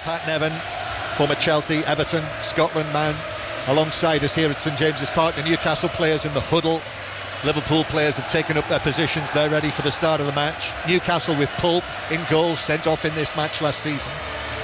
Pat Nevin, former Chelsea, Everton, Scotland man, alongside us here at St James's Park. The Newcastle players in the huddle. Liverpool players have taken up their positions. They're ready for the start of the match. Newcastle with Pope in goal, sent off in this match last season.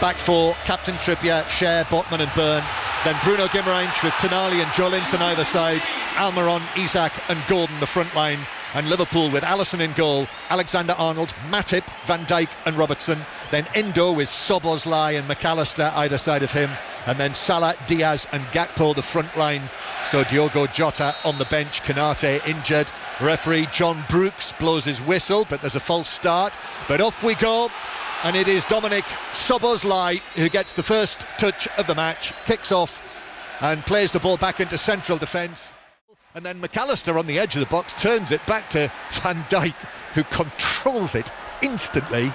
Back four, Captain Trippier, Cher, Botman and Byrne. Then Bruno Guimaraes with Tonali and Joelinton either side. Almiron, Isak and Gordon the front line. And Liverpool with Alisson in goal, Alexander-Arnold, Matip, Van Dijk and Robertson. Then Endo with Szoboszlai and McAllister either side of him. And then Salah, Diaz and Gakpo the front line. So Diogo Jota on the bench, Konate injured. Referee John Brooks blows his whistle, but there's a false start. But off we go. And it is Dominic Szoboszlai who gets the first touch of the match, kicks off and plays the ball back into central defence. And then McAllister on the edge of the box turns it back to Van Dijk, who controls it instantly,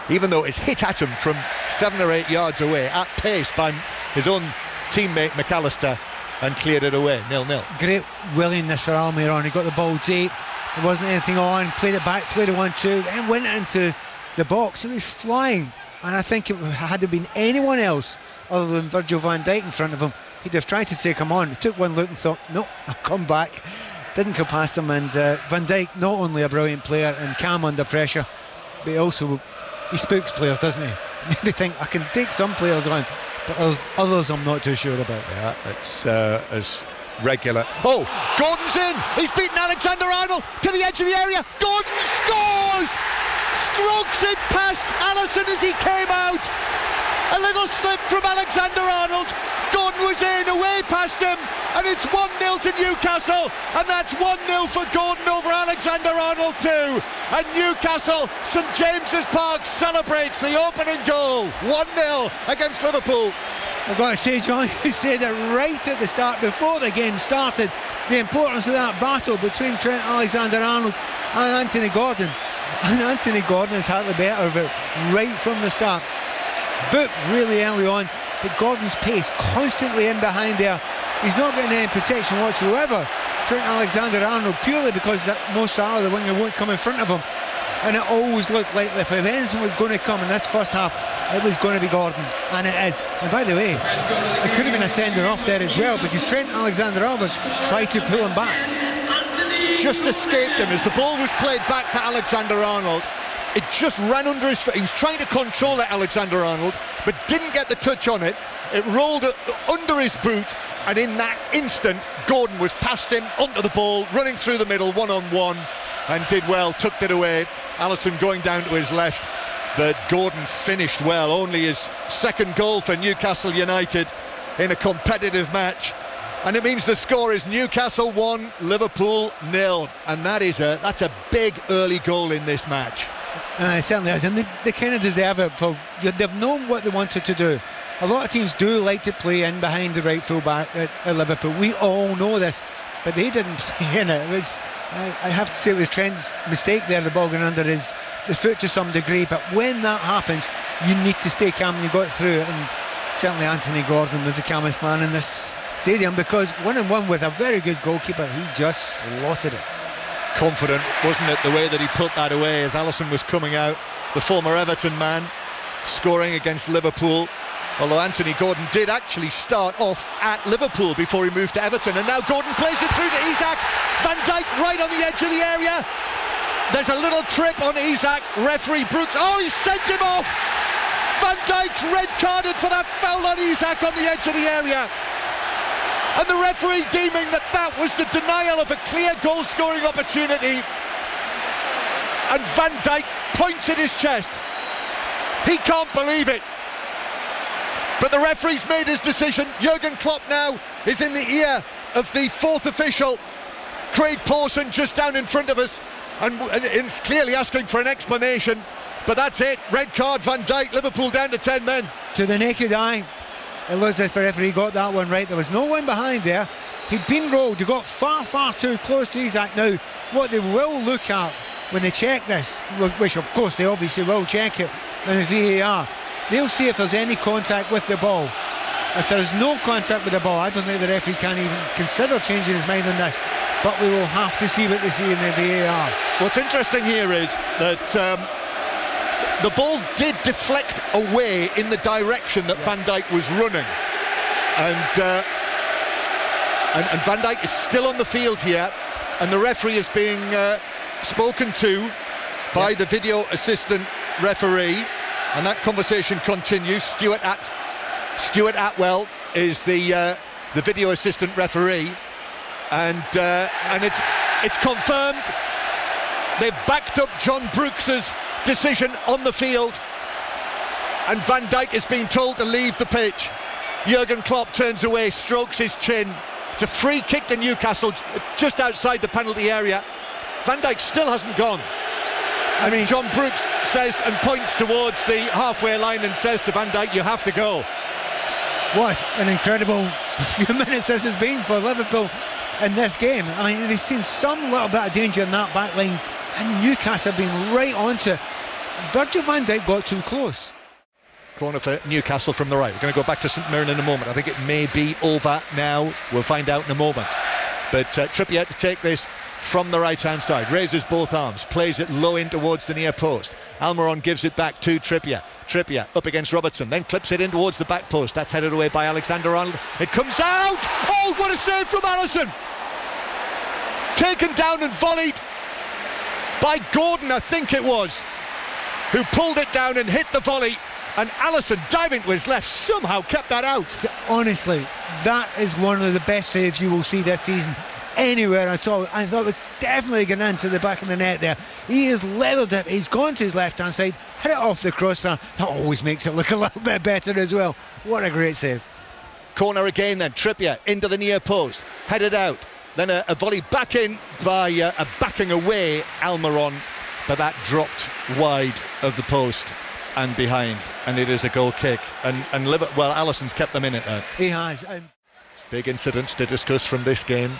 even though it's hit at him from 7 or 8 yards away at pace by his own teammate McAllister, and cleared it away, 0-0. Great willingness for Almiron. He got the ball deep, there wasn't anything on, played it back, played a 1-2, then went into the box. It was flying, and I think it had it been anyone else other than Virgil van Dijk in front of him, he'd have tried to take him on. He took one look and thought, no, I'll come back. Didn't come past him. And Van Dijk, not only a brilliant player and calm under pressure, but he spooks players, doesn't he? They think, I can take some players on, but others I'm not too sure about. Yeah, it's as regular. Oh, Gordon's in. He's beaten Alexander-Arnold to the edge of the area. Gordon scores! Strokes it past Alisson as he came out. A little slip from Alexander-Arnold. Gordon was in, away past him, and it's 1-0 to Newcastle, and that's 1-0 for Gordon over Alexander-Arnold too. And Newcastle, St James's Park celebrates the opening goal, 1-0 against Liverpool. I've got to say, John, you said it right at the start, before the game started, the importance of that battle between Trent Alexander-Arnold and Anthony Gordon. And Anthony Gordon is hardly better of it right from the start. Booked really early on, but Gordon's pace constantly in behind there. He's not getting any protection whatsoever. Trent Alexander-Arnold, purely because that Mo Salah, the winger, won't come in front of him. And it always looked like if anything was going to come in this first half, it was going to be Gordon, and it is. And by the way, it could have been a sender off there as well, because Trent Alexander-Arnold tried to pull him back. Just escaped him as the ball was played back to Alexander-Arnold. It just ran under his foot. He was trying to control it, Alexander-Arnold, but didn't get the touch on it. It rolled under his boot, and in that instant, Gordon was past him, onto the ball, running through the middle, one-on-one, and did well, tucked it away. Alisson going down to his left, but Gordon finished well. Only his second goal for Newcastle United in a competitive match. And it means the score is Newcastle 1, Liverpool 0. And that's a big early goal in this match. It certainly is, and they kind of deserve it. They've known what they wanted to do. A lot of teams do like to play in behind the right full back at Liverpool. We all know this, but they didn't play in it. I have to say it was Trent's mistake there, the ball going under the foot to some degree. But when that happens, you need to stay calm, and you got through it. And certainly Anthony Gordon was the calmest man in this stadium, because 1-on-1 with a very good goalkeeper, he just slaughtered it. Confident, wasn't it, the way that he put that away as Alisson was coming out, the former Everton man, scoring against Liverpool. Although Anthony Gordon did actually start off at Liverpool before he moved to Everton, and now Gordon plays it through to Isak. Van Dijk right on the edge of the area. There's a little trip on Isak. Referee Brooks, oh, he sent him off. Van Dijk's red carded for that foul on Isak on the edge of the area. And the referee deeming that was the denial of a clear goal-scoring opportunity. And Van Dijk points at his chest. He can't believe it. But the referee's made his decision. Jurgen Klopp now is in the ear of the fourth official, Craig Pawson, just down in front of us, and is clearly asking for an explanation. But that's it. Red card, Van Dijk, Liverpool down to 10 men. To the naked eye, it looks as if the referee got that one right. There was no one behind there. He'd been rolled. He got far, far too close to Isak. Now, what they will look at when they check this, which of course they obviously will check it in the VAR, they'll see if there's any contact with the ball. If there's no contact with the ball, I don't think the referee can even consider changing his mind on this. But we will have to see what they see in the VAR. What's interesting here is that the ball did deflect away in the direction that Van Dijk was running, and Van Dijk is still on the field here, and the referee is being spoken to by the video assistant referee, and that conversation continues. Stuart Atwell is the video assistant referee, and it's confirmed. They've backed up John Brooks's decision on the field, and Van Dijk is being told to leave the pitch. Jurgen Klopp turns away, strokes his chin. It's a free kick to Newcastle just outside the penalty area. Van Dijk still hasn't gone. I mean, John Brooks says and points towards the halfway line and says to Van Dijk, you have to go. What an incredible few minutes this has been for Liverpool in this game. I mean, they've seen some little bit of danger in that back line, and Newcastle have been right onto it. Virgil van Dijk got too close. Corner for Newcastle from the right. We're going to go back to St Mirren in a moment. I think it may be over now. We'll find out in a moment. But Trippier to take this from the right hand side, raises both arms, plays it low in towards the near post. Almiron gives it back to Trippier. Trippier up against Robertson, then clips it in towards the back post. That's headed away by Alexander-Arnold. It comes out. Oh, what a save from Alisson! Taken down and volleyed by Gordon, I think it was, who pulled it down and hit the volley. And Alisson, diving to his left, somehow kept that out. Honestly, that is one of the best saves you will see this season anywhere at all. I thought it was definitely going into the back of the net there. He has leveled it. He's gone to his left hand side, hit it off the crossbar. That always makes it look a little bit better as well. What a great save. Corner again then. Trippier into the near post, headed out. Then a volley back in by a backing away Almiron, but that dropped wide of the post and behind, and it is a goal kick. And Alisson's kept them in it now. He has. Big incidents to discuss from this game.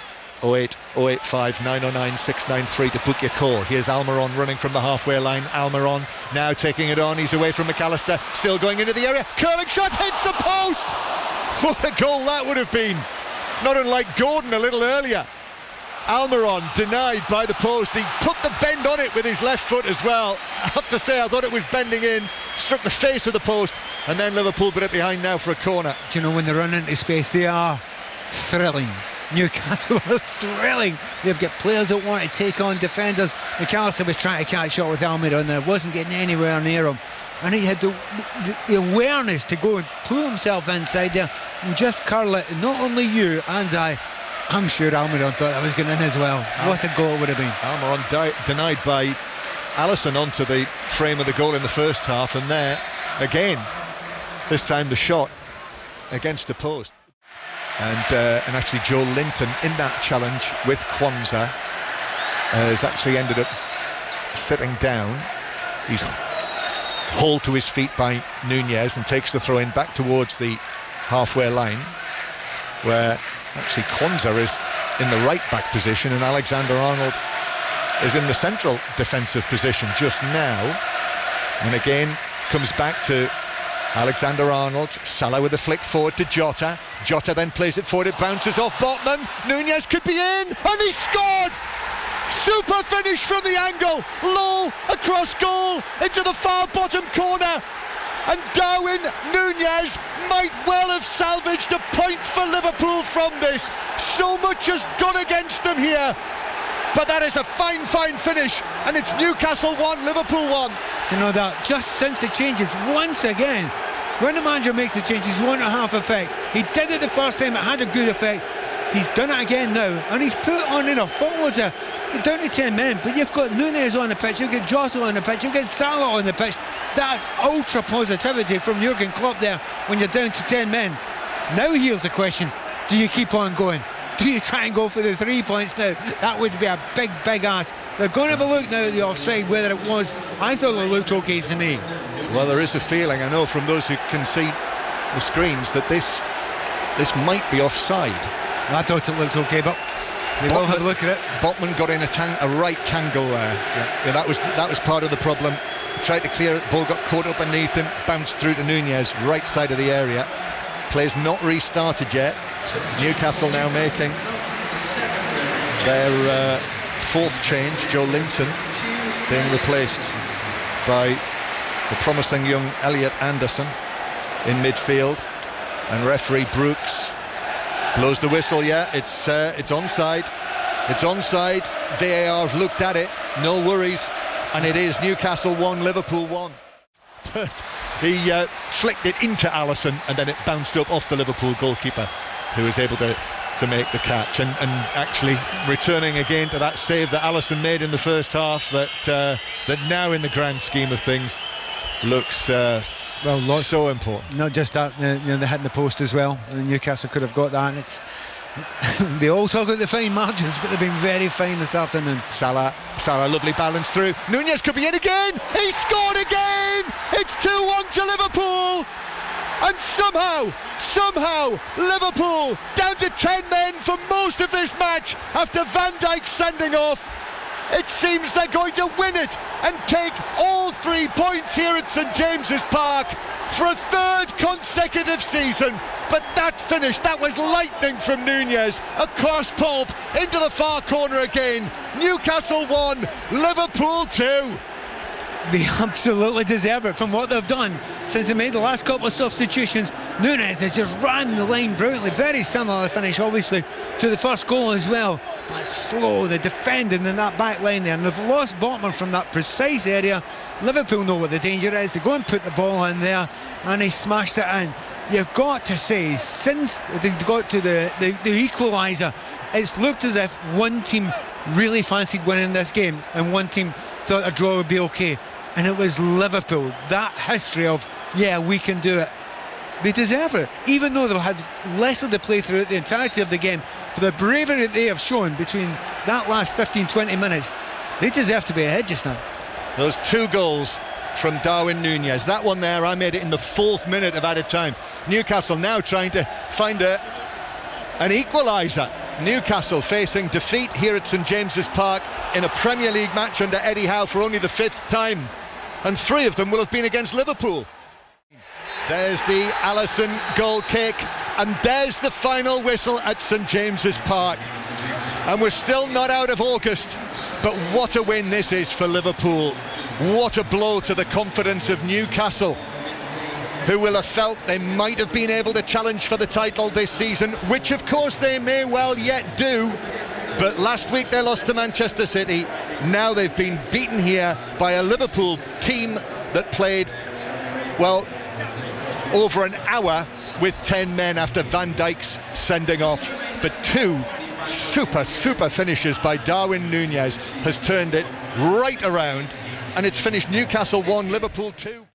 08, 085 909 693 to book your call. Here's Almiron running from the halfway line. Almiron now taking it on. He's away from McAllister, still going into the area. Curling shot hits the post. What a goal that would have been. Not unlike Gordon a little earlier. Almiron denied by the post. He put the bend on it with his left foot as well. I have to say, I thought it was bending in, struck the face of the post, and then Liverpool put it behind now for a corner. Do you know, when they run into space, they are thrilling. Newcastle are thrilling. They've got players that want to take on defenders. McAllister was trying to catch up with Almiron there, wasn't getting anywhere near him, and he had the awareness to go and pull himself inside there and just curl it. And not only you and I'm sure Almiron thought that was going in as well. What a goal it would have been. Almiron denied by Alisson onto the frame of the goal in the first half, and there again, this time the shot against the post. And actually Joe Linton in that challenge with Kwanzaa has actually ended up sitting down. He's hauled to his feet by Nunez and takes the throw in back towards the halfway line, where actually Kwanzaa is in the right back position and Alexander-Arnold is in the central defensive position just now. And again comes back to Alexander-Arnold. Salah with a flick forward to Jota. Jota then plays it forward, it bounces off Botman. Nunez could be in, and he scored! Super finish from the angle, low across goal into the far bottom corner, and Darwin Nunez might well have salvaged a point for Liverpool from this. So much has gone against them here, but that is a fine finish, and it's Newcastle 1, Liverpool 1. You know that just since the changes, once again, when the manager makes the changes, you want a half effect. He did it the first time, it had a good effect. He's done it again now, and he's put on forwards down to 10 men, but you've got Nunez on the pitch, you've got Jota on the pitch, you've got Salah on the pitch. That's ultra positivity from Jurgen Klopp there when you're down to 10 men. Now here's the question: do you keep on going? Do you try and go for the 3 points now? That would be a big ask. They're going to have a look now at the offside, whether it was. I thought it looked okay to me. Well, there is a feeling, I know from those who can see the screens, that this might be offside. I thought it looked okay, but they will have a look at it. Botman got in a right Kangol there. Yeah, that was part of the problem. He tried to clear it, ball got caught up underneath him, bounced through to Nunez, right side of the area. Play's not restarted yet. Newcastle now making their fourth change. Joe Linton being replaced by the promising young Elliot Anderson in midfield, and referee Brooks blows the whistle. Yeah, it's onside. It's onside. VAR have looked at it, no worries, and it is Newcastle 1, Liverpool 1. He flicked it into Alisson, and then it bounced up off the Liverpool goalkeeper, who was able to make the catch, and actually returning again to that save that Alisson made in the first half, that now in the grand scheme of things looks so important. Not just that, they're hitting the post as well. Newcastle could have got that, and they all talk about the fine margins, but they've been very fine this afternoon. Salah, lovely balance through. Nunez could be in again. He scored again. It's 2-1 to Liverpool. And somehow, Liverpool down to 10 men for most of this match after Van Dijk sending off. It seems they're going to win it and take all 3 points here at St James's Park for a third consecutive season. But that finish, that was lightning from Nunez. Across pulp, into the far corner again. Newcastle 1, Liverpool 2. They absolutely deserve it from what they've done since they made the last couple of substitutions. Nunez has just ran the line brilliantly. Very similar finish, obviously, to the first goal as well. But slow, the defending in that back line there. And they've lost Botman from that precise area. Liverpool know what the danger is. They go and put the ball in there, and he smashed it in. You've got to say, since they got to the equaliser, it's looked as if one team really fancied winning this game and one team thought a draw would be okay, and it was Liverpool. That history of, yeah, we can do it. They deserve it, even though they've had less of the play throughout the entirety of the game. For the bravery that they have shown between that last 15-20 minutes, they deserve to be ahead just now. Those 2 goals from Darwin Nunez. That one there, I made it in the 4th minute of added time. Newcastle now trying to find an equaliser. Newcastle facing defeat here at St James's Park in a Premier League match under Eddie Howe for only the 5th time, and 3 of them will have been against Liverpool. There's the Alisson goal kick, and there's the final whistle at St James's Park. And we're still not out of August, but what a win this is for Liverpool. What a blow to the confidence of Newcastle, who will have felt they might have been able to challenge for the title this season, which of course they may well yet do. But last week they lost to Manchester City. Now they've been beaten here by a Liverpool team that played, well, over an hour with 10 men after Van Dijk's sending off. But 2 super finishes by Darwin Nunez has turned it right around, and it's finished Newcastle 1, Liverpool 2.